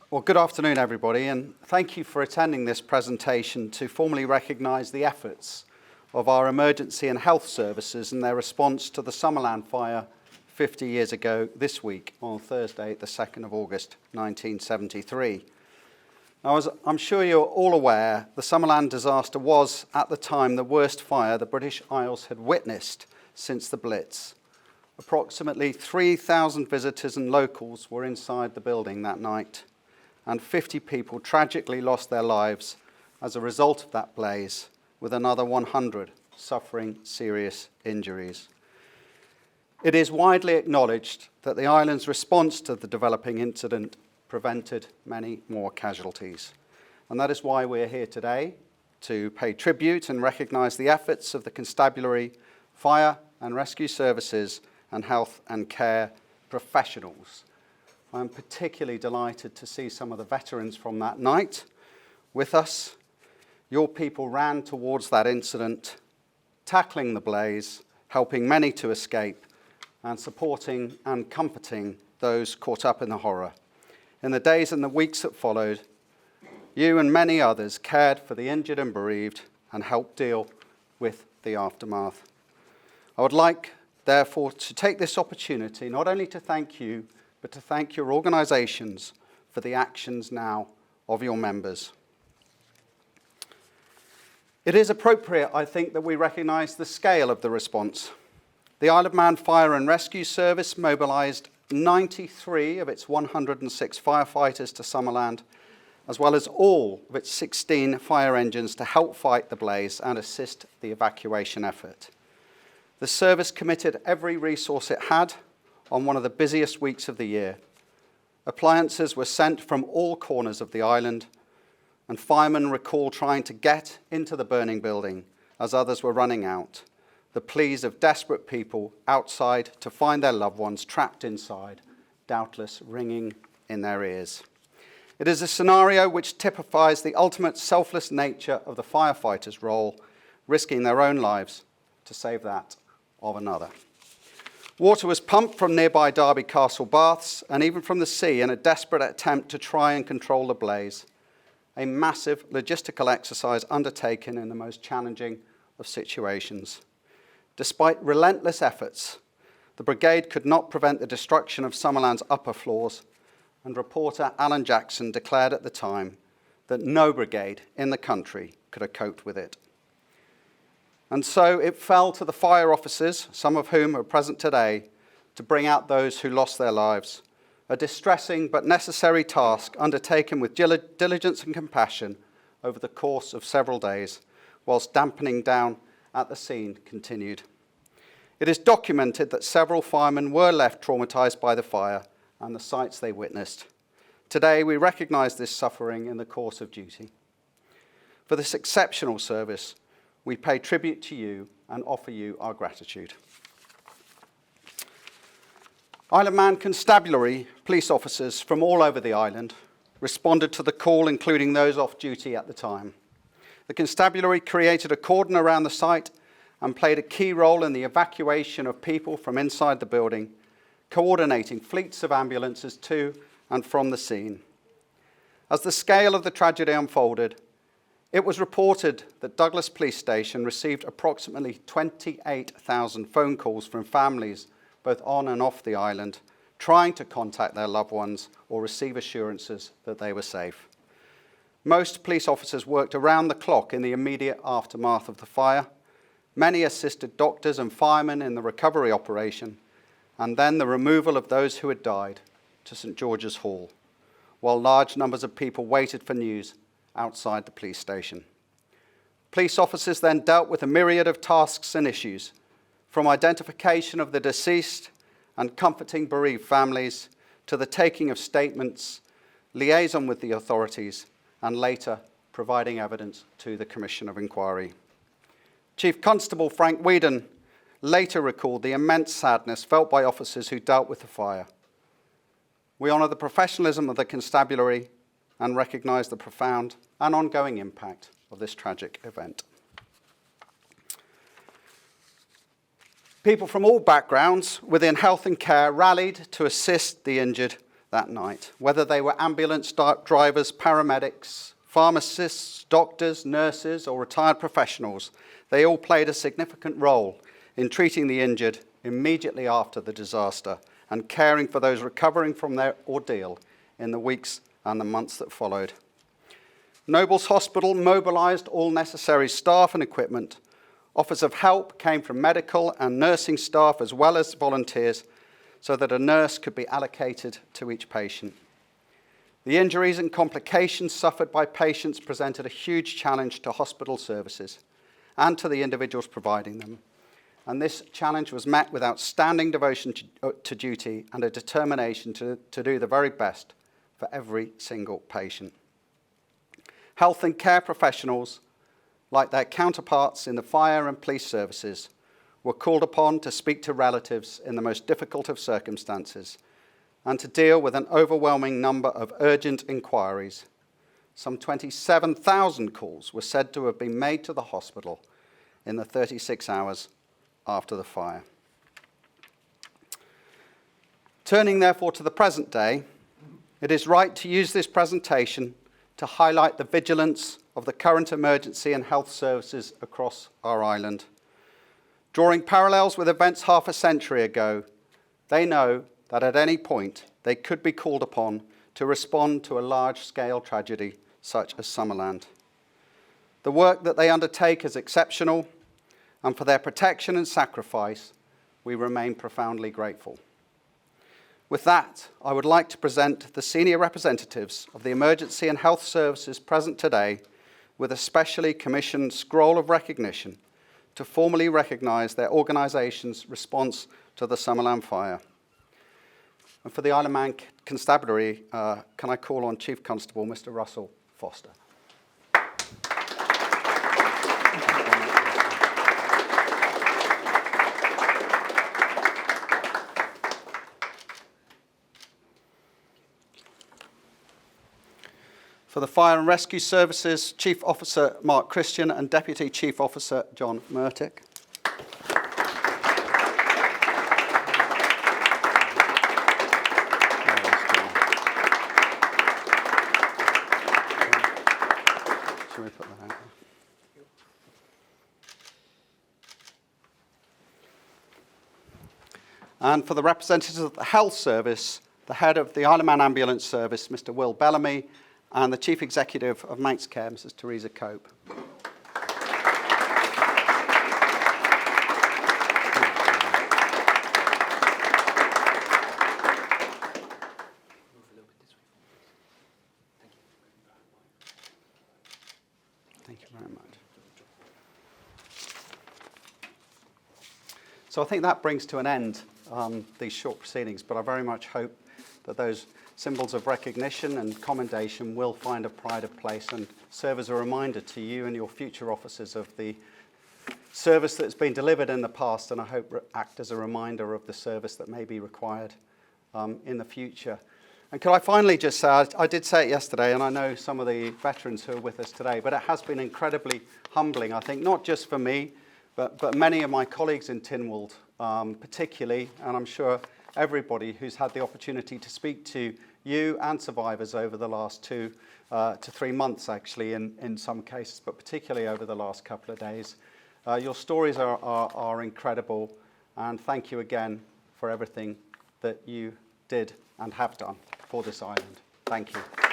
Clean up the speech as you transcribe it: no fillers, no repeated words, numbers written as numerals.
Well, good afternoon, everybody, and thank you for attending this presentation to formally recognise the efforts of our emergency and health services in their response to the Summerland fire 50 years ago this week on Thursday, the 2nd of August, 1973. Now, as I'm sure you're all aware, the Summerland disaster was, at the time, the worst fire the British Isles had witnessed since the Blitz. Approximately 3,000 visitors and locals were inside the building that night, and 50 people tragically lost their lives as a result of that blaze, with another 100 suffering serious injuries. It is widely acknowledged that the island's response to the developing incident prevented many more casualties. And that is why we're here today, to pay tribute and recognise the efforts of the Constabulary, Fire and Rescue Services and Health and Care professionals. I'm particularly delighted to see some of the veterans from that night with us. Your people ran towards that incident, tackling the blaze, helping many to escape, and supporting and comforting those caught up in the horror. In the days and the weeks that followed, you and many others cared for the injured and bereaved and helped deal with the aftermath. I would like, therefore, to take this opportunity not only to thank you, but to thank your organisations for the actions now of your members. It is appropriate, I think, that we recognise the scale of the response. The Isle of Man Fire and Rescue Service mobilised 93 of its 106 firefighters to Summerland, as well as all of its 16 fire engines to help fight the blaze and assist the evacuation effort. The service committed every resource it had on one of the busiest weeks of the year. Appliances were sent from all corners of the island, and firemen recall trying to get into the burning building as others were running out, the pleas of desperate people outside to find their loved ones trapped inside, doubtless ringing in their ears. It is a scenario which typifies the ultimate selfless nature of the firefighters' role, risking their own lives to save that of another. Water was pumped from nearby Derby Castle baths and even from the sea in a desperate attempt to try and control the blaze, a massive logistical exercise undertaken in the most challenging of situations. Despite relentless efforts, the brigade could not prevent the destruction of Summerland's upper floors, and reporter Alan Jackson declared at the time that no brigade in the country could have coped with it. And so it fell to the fire officers, some of whom are present today, to bring out those who lost their lives, a distressing but necessary task undertaken with diligence and compassion over the course of several days, whilst dampening down at the scene continued. It is documented that several firemen were left traumatised by the fire and the sights they witnessed. Today we recognise this suffering in the course of duty. For this exceptional service, we pay tribute to you and offer you our gratitude. Isle of Man Constabulary police officers from all over the island responded to the call, including those off duty at the time. The Constabulary created a cordon around the site and played a key role in the evacuation of people from inside the building, coordinating fleets of ambulances to and from the scene. As the scale of the tragedy unfolded, it was reported that Douglas Police Station received approximately 28,000 phone calls from families both on and off the island, trying to contact their loved ones or receive assurances that they were safe. Most police officers worked around the clock in the immediate aftermath of the fire. Many assisted doctors and firemen in the recovery operation, and then the removal of those who had died to St George's Hall, while large numbers of people waited for news outside the police station. Police officers then dealt with a myriad of tasks and issues, from identification of the deceased and comforting bereaved families to the taking of statements, liaison with the authorities, and later providing evidence to the Commission of Inquiry. Chief Constable Frank Whedon later recalled the immense sadness felt by officers who dealt with the fire. We honour the professionalism of the Constabulary and recognise the profound and ongoing impact of this tragic event. People from all backgrounds within health and care rallied to assist the injured that night. Whether they were ambulance drivers, paramedics, pharmacists, doctors, nurses, or retired professionals, they all played a significant role in treating the injured immediately after the disaster and caring for those recovering from their ordeal in the weeks and the months that followed. Nobles Hospital mobilised all necessary staff and equipment. Offers of help came from medical and nursing staff as well as volunteers so that a nurse could be allocated to each patient. The injuries and complications suffered by patients presented a huge challenge to hospital services and to the individuals providing them. And this challenge was met with outstanding devotion to duty and a determination to do the very best for every single patient. Health and care professionals, like their counterparts in the fire and police services, were called upon to speak to relatives in the most difficult of circumstances and to deal with an overwhelming number of urgent inquiries. Some 27,000 calls were said to have been made to the hospital in the 36 hours after the fire. Turning therefore to the present day, it is right to use this presentation to highlight the vigilance of the current emergency and health services across our island. Drawing parallels with events half a century ago, they know that at any point they could be called upon to respond to a large-scale tragedy such as Summerland. The work that they undertake is exceptional, and for their protection and sacrifice, we remain profoundly grateful. With that, I would like to present the senior representatives of the emergency and health services present today with a specially commissioned scroll of recognition to formally recognise their organisation's response to the Summerland fire. And for the Isle of Man Constabulary, can I call on Chief Constable Mr. Russell Foster? For the Fire and Rescue Services, Chief Officer Mark Christian and Deputy Chief Officer John Murtick. Shall we put that out? And for the representatives of the Health Service, the head of the Isle of Man Ambulance Service, Mr. Will Bellamy, and the Chief Executive of Manx Care, Mrs. Teresa Cope. Thank you very much. So I think that brings to an end these short proceedings, but I very much hope that those symbols of recognition and commendation will find a pride of place and serve as a reminder to you and your future officers of the service that's been delivered in the past, and I hope act as a reminder of the service that may be required in the future. And could I finally just say, I did say it yesterday, and I know some of the veterans who are with us today, but it has been incredibly humbling, I think, not just for me, but many of my colleagues in Tynwald particularly, and I'm sure everybody who's had the opportunity to speak to you and survivors over the last 2 to 3 months, actually, in some cases, but particularly over the last couple of days. Your stories are incredible, and thank you again for everything that you did and have done for this island. Thank you.